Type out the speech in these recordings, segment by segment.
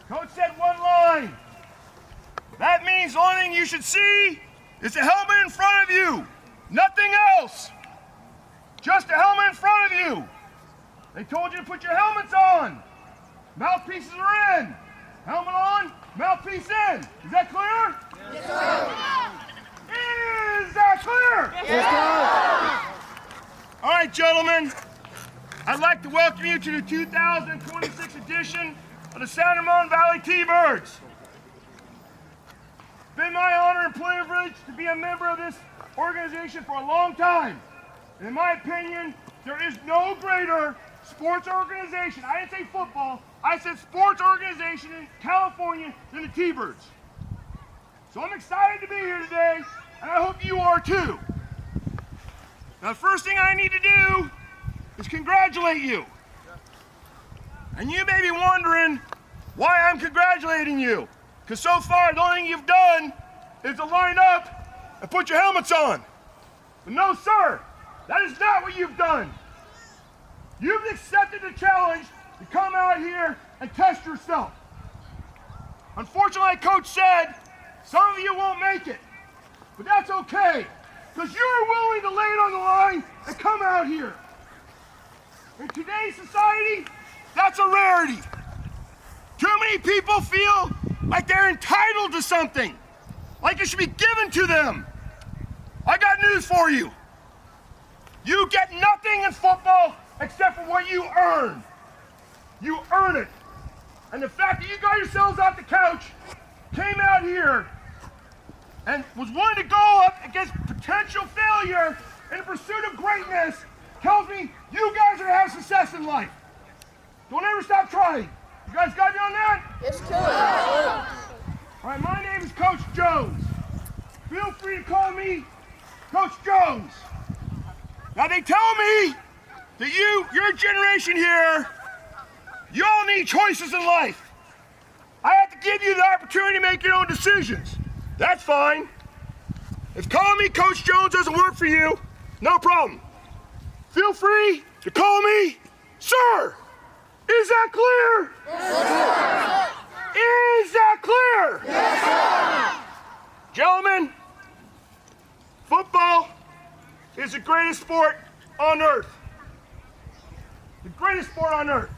Coach said one line. That means the only thing you should see is a helmet in front of you. Nothing else. Just a helmet in front of you. They told you to put your helmets on. Mouthpieces are in. Helmet on, mouthpiece in. Is that clear? Yes, sir. Is that clear? Yes, sir. All right, gentlemen. I'd like to welcome you to the 2026 edition of the San Ramon Valley T-Birds. It's been my honor and privilege to be a member of this organization for a long time. And in my opinion, there is no greater sports organization, I didn't say football, I said sports organization in California than the T-Birds. So I'm excited to be here today, and I hope you are too. Now the first thing I need to do is congratulate you. And you may be wondering why I'm congratulating you. Because so far, the only thing you've done is to line up and put your helmets on. But no, sir, that is not what you've done. You've accepted the challenge to come out here and test yourself. Unfortunately, like Coach said, some of you won't make it. But that's okay, because you're willing to lay it on the line and come out here. In today's society, that's a rarity. Too many people feel like they're entitled to something, like it should be given to them. I got news for you. You get nothing in football except for what you earn. You earn it. And the fact that you got yourselves off the couch, came out here, and was willing to go up against potential failure in the pursuit of greatness tells me you guys are going to have success in life. Don't ever stop trying. You guys got me on that? Yes, sir. All right, my name is Coach Jones. Feel free to call me Coach Jones. Now they tell me that your generation here, you all need choices in life. I have to give you the opportunity to make your own decisions. That's fine. If calling me Coach Jones doesn't work for you, no problem. Feel free to call me Sir. Is that clear? Yes, sir. Is that clear? Yes, sir. Gentlemen, football is the greatest sport on earth. The greatest sport on earth.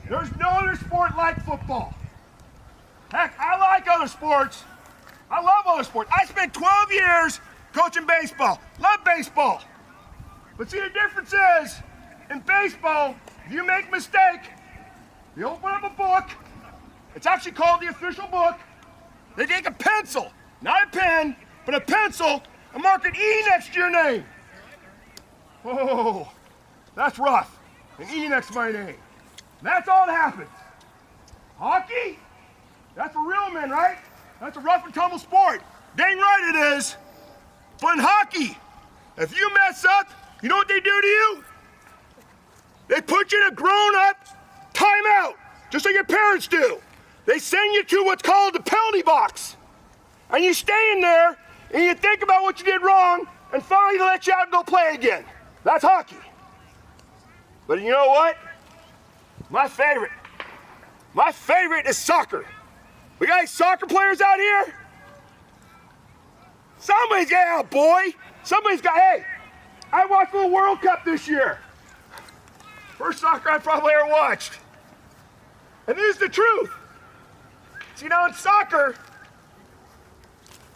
There's no other sport like football. Heck, I like other sports. I love other sports. I spent 12 years coaching baseball. Love baseball. But see, the difference is, in baseball, if you make a mistake, you open up a book. It's actually called the official book. They take a pencil, not a pen, but a pencil, and mark an E next to your name. Oh, that's rough. An E next to my name. That's all that happens. Hockey? That's for real men, right? That's a rough and tumble sport. Dang right it is. But in hockey, if you mess up, you know what they do to you? They put you in a grown-up timeout, just like your parents do. They send you to what's called the penalty box. And you stay in there, and you think about what you did wrong, and finally they let you out and go play again. That's hockey. But you know what? My favorite is soccer. We got any soccer players out here? Somebody's got a boy. Somebody's got, hey, I watched the World Cup this year. First soccer I probably ever watched. And this is the truth. See, now in soccer,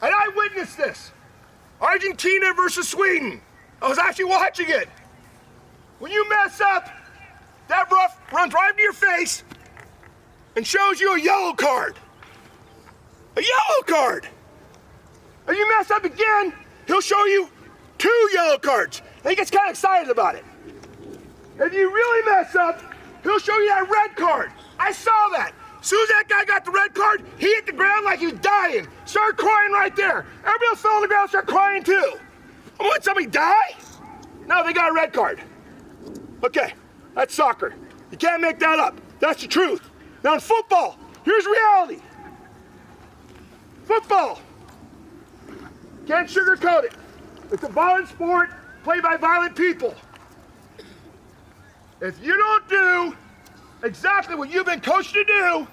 and I witnessed this. Argentina versus Sweden. I was actually watching it. When you mess up, that ref runs right into your face and shows you a yellow card. A yellow card. And you mess up again, he'll show you 2 yellow cards. And he gets kind of excited about it. If you really mess up, he'll show you that red card. I saw that. As soon as that guy got the red card, he hit the ground like he was dying. Started crying right there. Everybody else fell on the ground and started crying too. And what, somebody die? No, they got a red card. Okay, that's soccer. You can't make that up. That's the truth. Now in football, here's reality. Football. Can't sugarcoat it. It's a violent sport played by violent people. If you don't do exactly what you've been coached to do,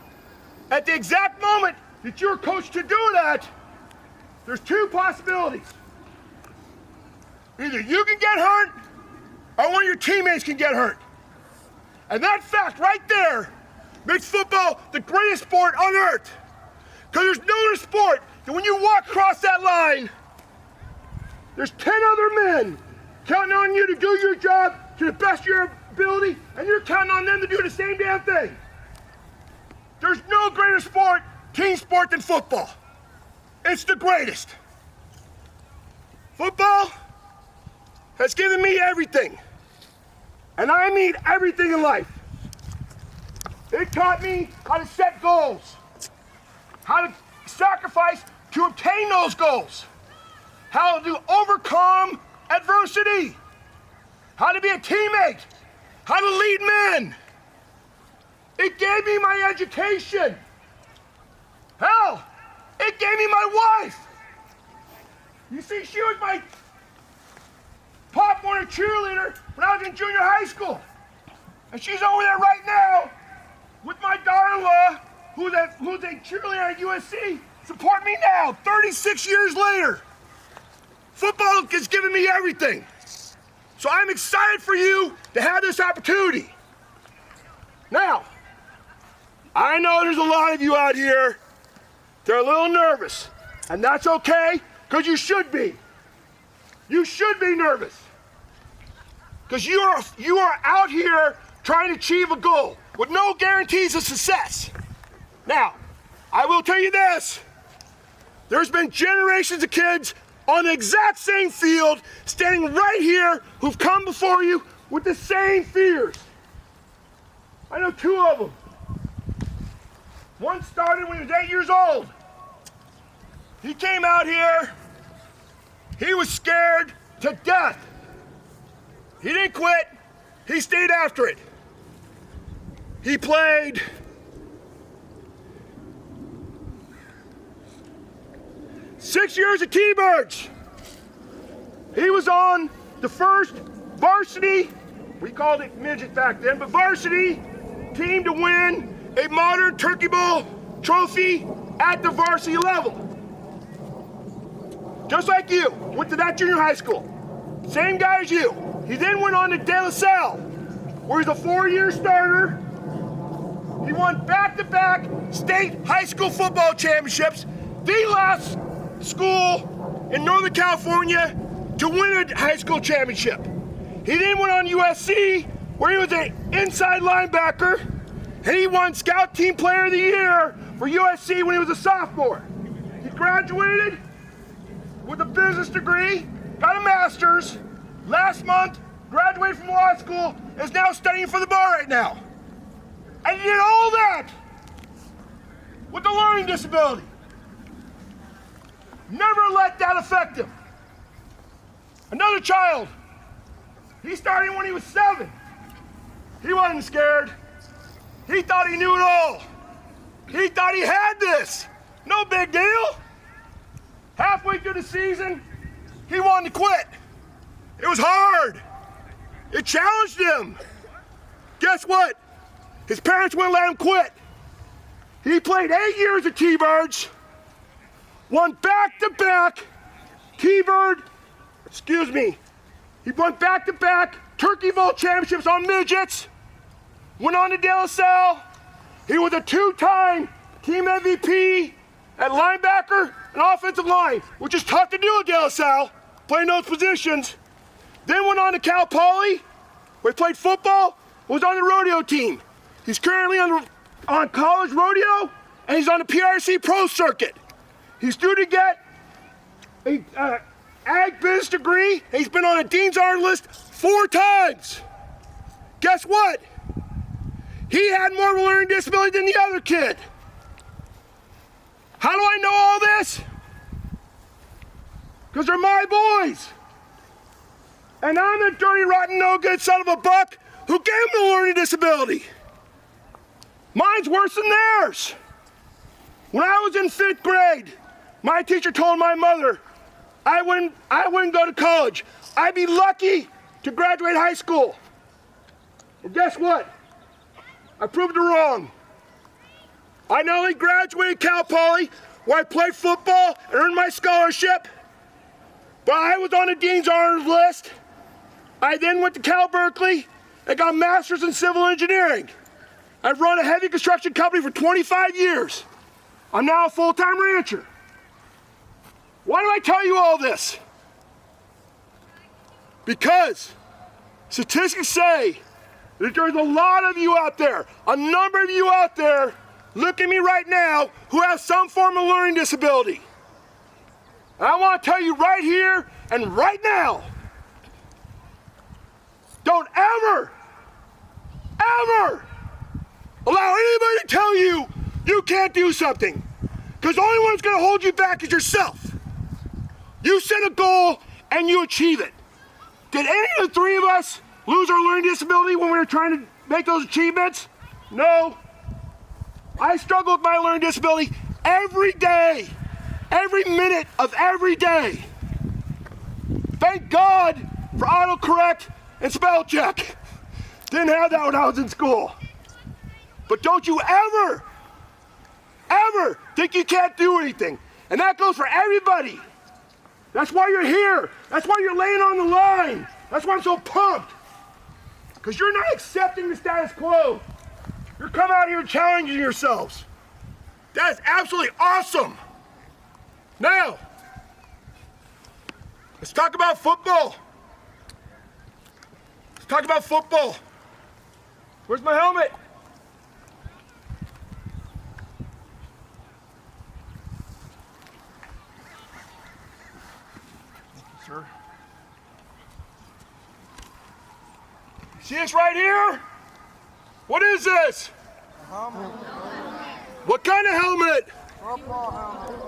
at the exact moment that you're coached to do that, there's two possibilities. Either you can get hurt, or one of your teammates can get hurt. And that fact right there makes football the greatest sport on earth. Because there's no other sport that when you walk across that line, there's 10 other men counting on you to do your job to the best of your ability, and you're counting on them to do the same damn thing. There's no greater sport, team sport, than football. It's the greatest. Football has given me everything. And I mean everything in life. It taught me how to set goals, how to sacrifice to obtain those goals, how to overcome adversity, how to be a teammate, how to lead men. It gave me my education. Hell, it gave me my wife. You see, she was my Pop Warner cheerleader when I was in junior high school. And she's over there right now with my daughter-in-law, who's a cheerleader at USC, support me now, 36 years later. Football has given me everything. So I'm excited for you to have this opportunity. Now, I know there's a lot of you out here that are a little nervous, and that's okay, because you should be. You should be nervous. Because you are out here trying to achieve a goal with no guarantees of success. Now, I will tell you this. There's been generations of kids on the exact same field, standing right here, who've come before you with the same fears. I know two of them. One started when he was 8 years old. He came out here, he was scared to death. He didn't quit, he stayed after it. He played 6 years at T-Birds. He was on the first varsity, we called it midget back then, but varsity team to win a modern Turkey Bowl trophy at the varsity level. Just like you, went to that junior high school. Same guy as you. He then went on to De La Salle, where he's a 4-year starter. He won back-to-back state high school football championships, the last school in Northern California to win a high school championship. He then went on USC, where he was an inside linebacker, and he won Scout Team Player of the Year for USC when he was a sophomore. He graduated with a business degree, got a master's, last month, graduated from law school, is now studying for the bar right now. And he did all that with a learning disability. Never let that affect him. Another child, he started when he was 7. He wasn't scared. He thought he knew it all. He thought he had this. No big deal. Halfway through the season, he wanted to quit. It was hard. It challenged him. Guess what? His parents wouldn't let him quit. He played 8 years at T-Birds, won back-to-back he won back-to-back Turkey Bowl championships on midgets, went on to De La Salle. He was a 2-time team MVP at linebacker and offensive line, which is tough to do at De La Salle, playing those positions. Then went on to Cal Poly, where he played football, was on the rodeo team. He's currently on college rodeo, and he's on the PRC Pro Circuit. He's due to get a ag business degree, and he's been on a Dean's Honor list 4 times. Guess what? He had more of a learning disability than the other kid. How do I know all this? Because they're my boys. And I'm the dirty, rotten, no-good son of a buck who gave him the learning disability. Mine's worse than theirs. When I was in 5th grade, my teacher told my mother I wouldn't go to college. I'd be lucky to graduate high school. Well, guess what? I proved her wrong. I not only graduated Cal Poly, where I played football and earned my scholarship, but I was on the Dean's Honors list. I then went to Cal Berkeley and got a master's in civil engineering. I've run a heavy construction company for 25 years. I'm now a full-time rancher. Why do I tell you all this? Because statistics say that there's a lot of you out there, a number of you out there, look at me right now, who have some form of learning disability. And I want to tell you right here and right now, don't ever allow anybody to tell you you can't do something. Because the only one that's going to hold you back is yourself. You set a goal and you achieve it. Did any of the three of us lose our learning disability when we were trying to make those achievements? No. I struggle with my learning disability every day, every minute of every day. Thank God for autocorrect and spell check. Didn't have that when I was in school. But don't you ever think you can't do anything. And that goes for everybody. That's why you're here. That's why you're laying on the line. That's why I'm so pumped. Because you're not accepting the status quo. You're coming out here and challenging yourselves. That is absolutely awesome. Now, let's talk about football. Let's talk about football. Where's my helmet? Sir. See this right here? What is this? A helmet. What kind of helmet? Football helmet.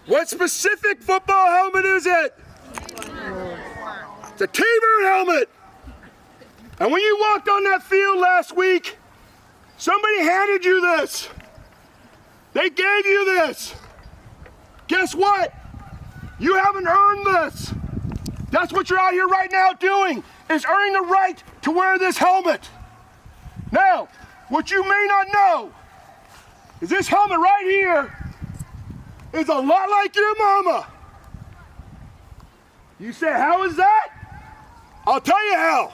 What specific football helmet is it? It's a T-bird helmet. And when you walked on that field last week, somebody handed you this. They gave you this. Guess what? You haven't earned this. That's what you're out here right now doing, is earning the right to wear this helmet. Now, what you may not know is this helmet right here is a lot like your mama. You say, how is that? I'll tell you how.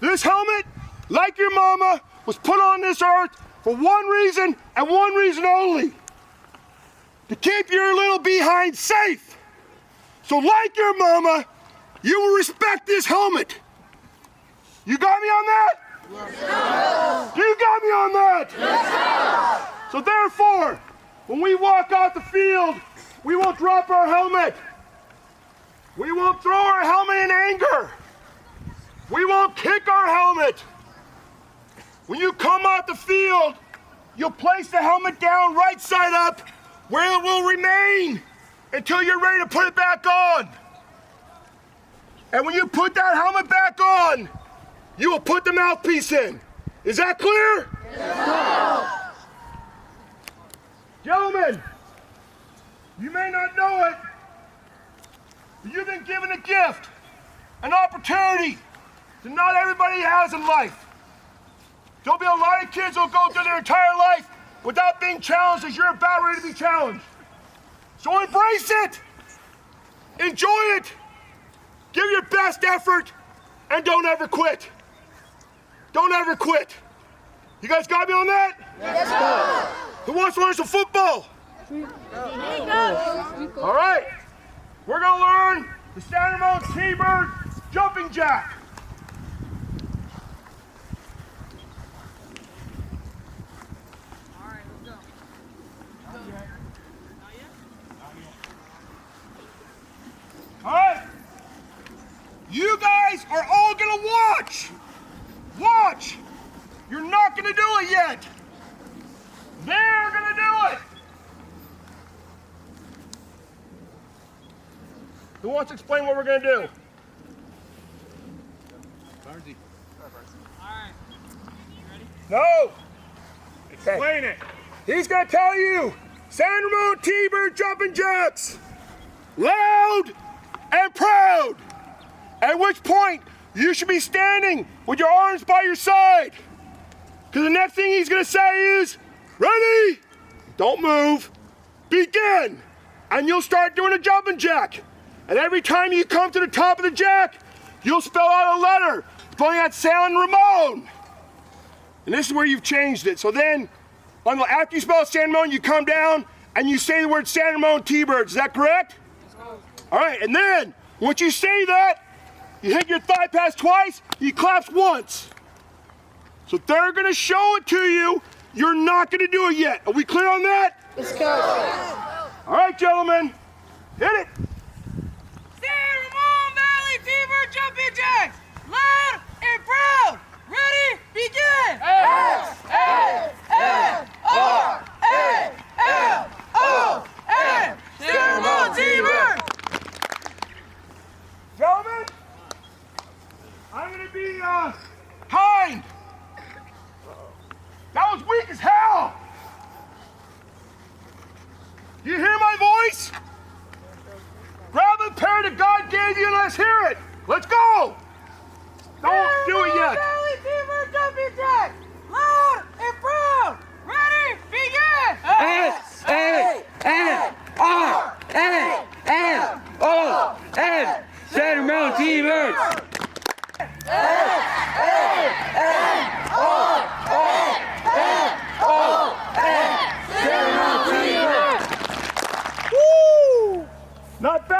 This helmet, like your mama, was put on this earth for one reason and one reason only. To keep your little behind safe. So like your mama, you will respect this helmet. You got me on that? Yes, sir. You got me on that? Yes, sir. So therefore, when we walk off the field, we won't drop our helmet. We won't throw our helmet in anger. We won't kick our helmet. When you come off the field, you'll place the helmet down right side up where it will remain until you're ready to put it back on. And when you put that helmet back on, you will put the mouthpiece in. Is that clear? Yes, Gentlemen, you may not know it, but you've been given a gift, an opportunity that not everybody has in life. There'll be a lot of kids who'll go through their entire life without being challenged as you're about ready to be challenged. So embrace it, enjoy it, give your best effort, and don't ever quit. Don't ever quit. You guys got me on that? Yes, sir. Who wants to learn some football? All right, we're gonna learn the Standard Mount T-bird jumping jack. All right, you guys are all gonna watch. Watch. You're not gonna do it yet. They're gonna do it. Who wants to explain what we're gonna do? Barnesy. Alright. You ready? No. Explain it. He's gonna tell you. San Ramon T-bird jumping jacks. Loud and proud. At which point, you should be standing with your arms by your side. Because the next thing he's gonna say is, Ready? Don't move. Begin. And you'll start doing a jumping jack. And every time you come to the top of the jack, you'll spell out a letter, pulling out San Ramon. And this is where you've changed it. So then, after you spell San Ramon, you come down and you say the word San Ramon T-Birds. Is that correct? All right, and then, once you say that, you hit your thigh pass twice, you clap once. So they're gonna show it to you. You're not gonna do it yet. Are we clear on that? Let's go. All right, gentlemen, hit it. San Ramon Valley T-Bird jumping jacks. Loud and proud. Ready? Begin. S-A-N-R-A-L-O-N. San Ramon T-Bird. Gentlemen, I'm gonna be kind. That was weak as hell. You hear my voice? Grab the parrot that God gave you and let's hear it. Let's go. Don't do it yet. Valley T-Bird jumping jacks. Loud and proud. Ready? Begin. S-A-N-R-A-L-O-N. San Ramon T-Birds.